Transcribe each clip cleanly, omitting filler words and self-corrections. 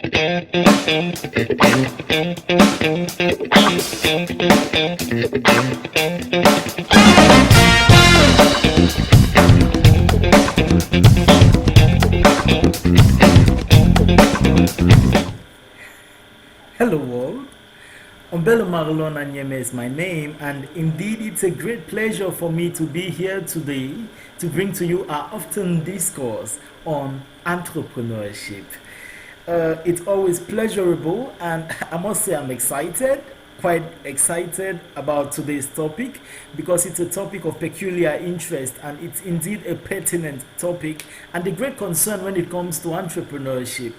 Hello world, Umbelo Marlon Anyeme is my name, and indeed it's a great pleasure for me to be here today to bring to you our often discourse on entrepreneurship. It's always pleasurable, and I must say I'm excited, quite excited about today's topic because it's a topic of peculiar interest and it's indeed a pertinent topic and a great concern when it comes to entrepreneurship.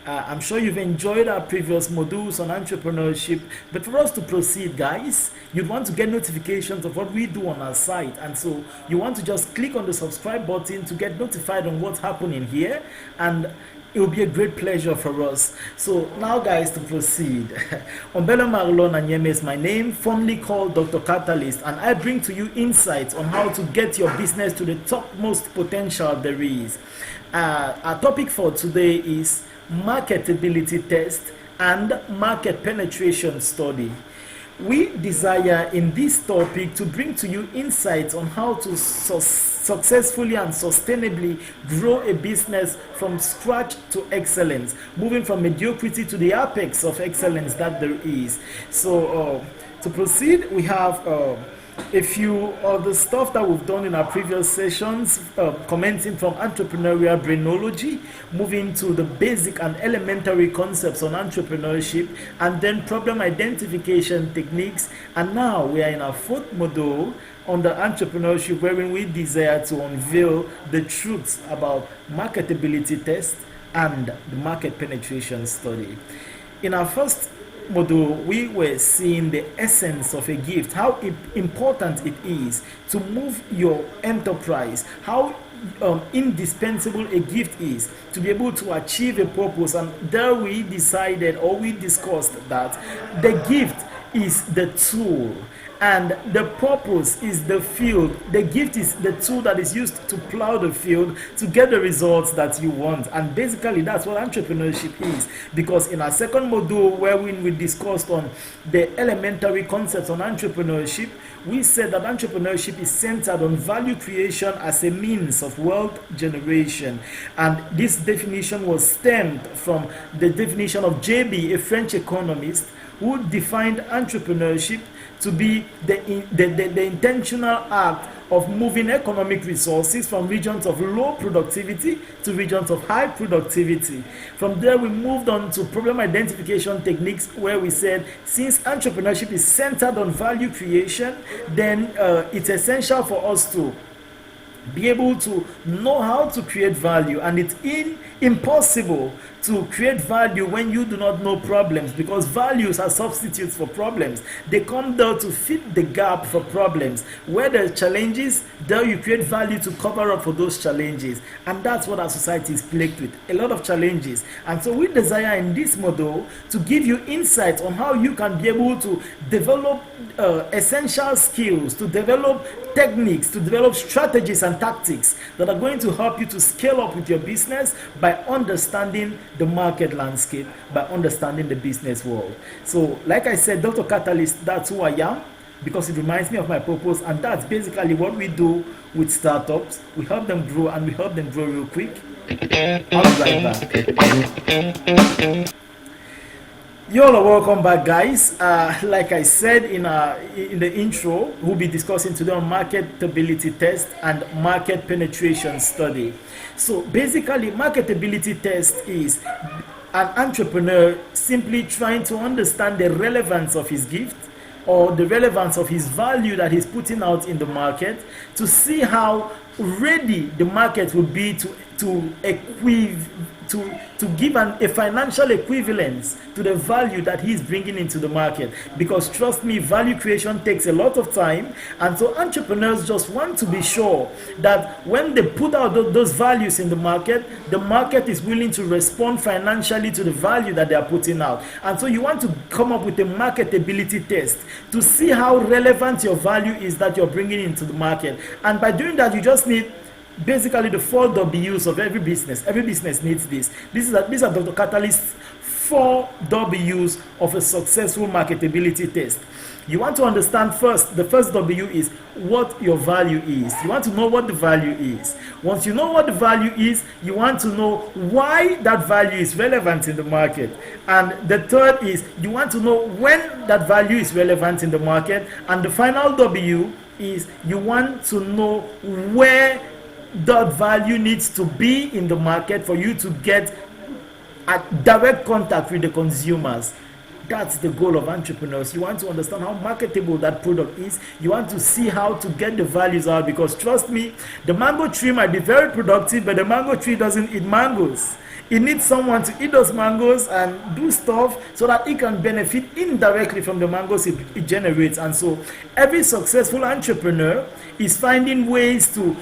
I'm sure you've enjoyed our previous modules on entrepreneurship, but for us to proceed, guys, you'd want to get notifications of what we do on our site, and so you want to just click on the subscribe button to get notified on what's happening here, and it will be a great pleasure for us. So now, guys, to proceed, Umbelo Marlon Anyeme is my name, formerly called Dr. Catalyst, and I bring to you insights on how to get your business to the topmost potential there is. Our topic for today is marketability test and market penetration study. We desire in this topic to bring to you insights on how to successfully and sustainably grow a business from scratch to excellence, moving from mediocrity to the apex of excellence that there is. So to proceed, we have a few of the stuff that we've done in our previous sessions, commencing from entrepreneurial brainology, moving to the basic and elementary concepts on entrepreneurship, and then problem identification techniques. And now we are in our fourth module on the entrepreneurship, wherein we desire to unveil the truths about marketability test and the market penetration study. In our first module, we were seeing the essence of a gift, how important it is to move your enterprise, how indispensable a gift is to be able to achieve a purpose. And there we decided, or we discussed, that the gift is the tool and the purpose is the field. The gift is the tool that is used to plow the field to get the results that you want. And basically that's what entrepreneurship is, because in our second module, where we discussed on the elementary concepts on entrepreneurship, we said that entrepreneurship is centered on value creation as a means of wealth generation. And this definition was stemmed from the definition of JB, a French economist, who defined entrepreneurship to be the intentional act of moving economic resources from regions of low productivity to regions of high productivity. From there, we moved on to problem identification techniques, where we said since entrepreneurship is centered on value creation, then it's essential for us to be able to know how to create value, and it's impossible to create value when you do not know problems, because values are substitutes for problems. They come there to fit the gap for problems. Where there's challenges, there you create value to cover up for those challenges, and that's what our society is plagued with, a lot of challenges. And so we desire in this model to give you insights on how you can be able to develop essential skills, to develop techniques, to develop strategies and tactics that are going to help you to scale up with your business by understanding the market landscape, by understanding the business world. So like I said, Dr. Catalyst, that's who I am, because it reminds me of my purpose, and that's basically what we do with startups. We help them grow, and we help them grow real quick. I'll be right back. You all are welcome back, guys. Like I said in the intro, we'll be discussing today on marketability test and market penetration study. So basically, marketability test is an entrepreneur simply trying to understand the relevance of his gift or the relevance of his value that he's putting out in the market, to see how ready the market would be to give a financial equivalence to the value that he's bringing into the market. Because trust me, value creation takes a lot of time, and so entrepreneurs just want to be sure that when they put out those values in the market is willing to respond financially to the value that they are putting out. And so you want to come up with a marketability test to see how relevant your value is that you're bringing into the market. And by doing that, you just need basically the 4 W's of every business. Every business needs this. These are Dr. Catalyst's 4 W's of a successful marketability test. You want to understand first, the first W is what your value is. You want to know what the value is. Once you know what the value is, you want to know why that value is relevant in the market. And the third is you want to know when that value is relevant in the market. And the final W is you want to know where that value needs to be in the market for you to get a direct contact with the consumers. That's the goal of entrepreneurs. You want to understand how marketable that product is. You want to see how to get the values out, because trust me, the mango tree might be very productive, but the mango tree doesn't eat mangoes. It needs someone to eat those mangoes and do stuff so that it can benefit indirectly from the mangoes it generates. And so every successful entrepreneur is finding ways to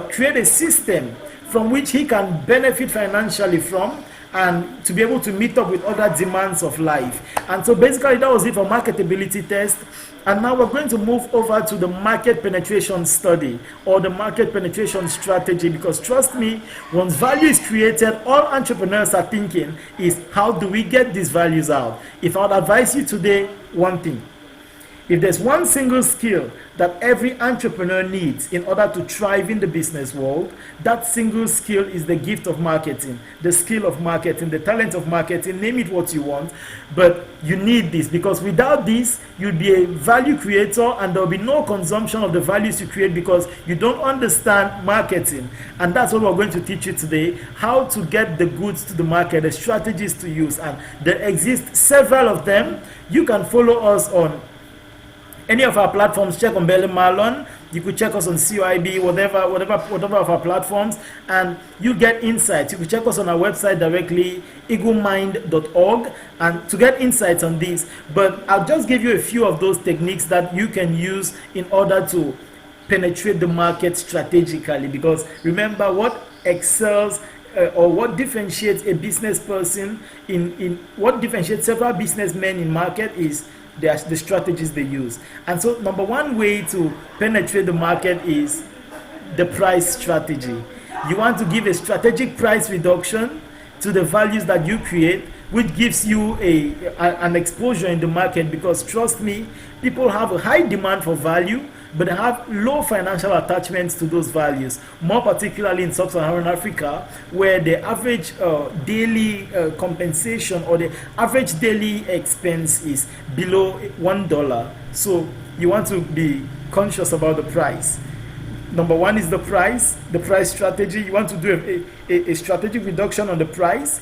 create a system from which he can benefit financially from, and to be able to meet up with other demands of life. And so basically that was it for marketability test. And now we're going to move over to the market penetration study, or the market penetration strategy, because trust me, once value is created, all entrepreneurs are thinking is, how do we get these values out? If I would advise you today, one thing: if there's one single skill that every entrepreneur needs in order to thrive in the business world, that single skill is the gift of marketing, the skill of marketing, the talent of marketing, name it what you want. But you need this, because without this, you'll be a value creator and there'll be no consumption of the values you create, because you don't understand marketing. And that's what we're going to teach you today: how to get the goods to the market, the strategies to use. And there exist several of them. You can follow us on any of our platforms. Check on Belly Marlon. You could check us on CYB, whatever of our platforms, and you get insights. You could check us on our website directly, eaglemind.org, and to get insights on this. But I'll just give you a few of those techniques that you can use in order to penetrate the market strategically. Because remember, what excels or what differentiates a business person in what differentiates several businessmen in market is the strategies they use. And so number one way to penetrate the market is the price strategy. You want to give a strategic price reduction to the values that you create, which gives you an exposure in the market. Because trust me, people have a high demand for value, but they have low financial attachments to those values, more particularly in sub-Saharan Africa, where the average daily compensation or the average daily expense is below $1. So you want to be conscious about the price. Number one is the price strategy. You want to do a strategic reduction on the price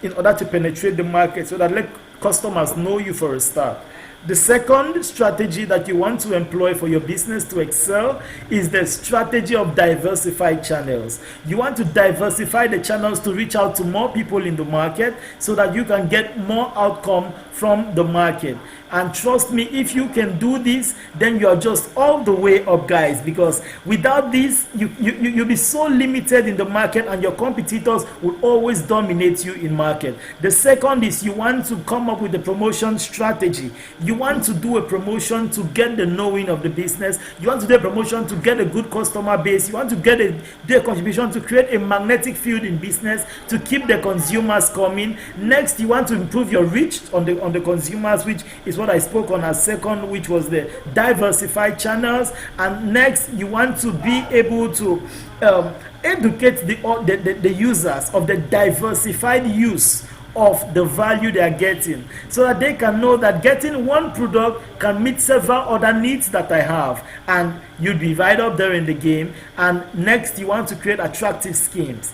in order to penetrate the market, so that let customers know you for a start. The second strategy that you want to employ for your business to excel is the strategy of diversified channels. You want to diversify the channels to reach out to more people in the market, so that you can get more outcome from the market. And trust me, if you can do this, then you are just all the way up, guys, because without this, you'll be so limited in the market, and your competitors will always dominate you in market. The second is you want to come up with a promotion strategy. You want to do a promotion to get the knowing of the business. You want to do a promotion to get a good customer base. You want to do a contribution to create a magnetic field in business to keep the consumers coming. Next, you want to improve your reach on the consumers, which is what I spoke on as second, which was the diversified channels. And next, you want to be able to educate the users of the diversified use of the value they are getting, so that they can know that getting one product can meet several other needs that I have, and you'd be right up there in the game. And next, you want to create attractive schemes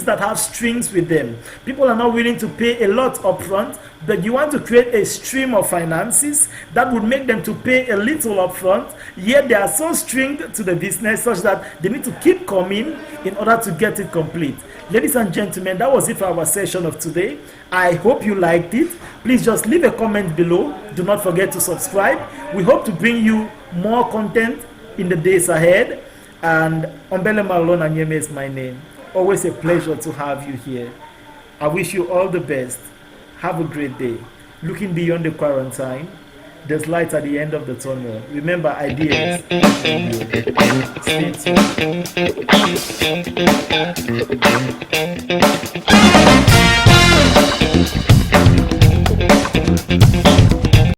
that have strings with them. People are not willing to pay a lot upfront, but you want to create a stream of finances that would make them to pay a little upfront, yet they are so stringed to the business such that they need to keep coming in order to get it complete. Ladies and gentlemen, that was it for our session of today. I hope you liked it. Please just leave a comment below. Do not forget to subscribe. We hope to bring you more content in the days ahead. And Ombele Marlon Anyeme is my name. Always a pleasure to have you here. I wish you all the best. Have a great day. Looking beyond the quarantine, there's light at the end of the tunnel. Remember, ideas. Stay tuned.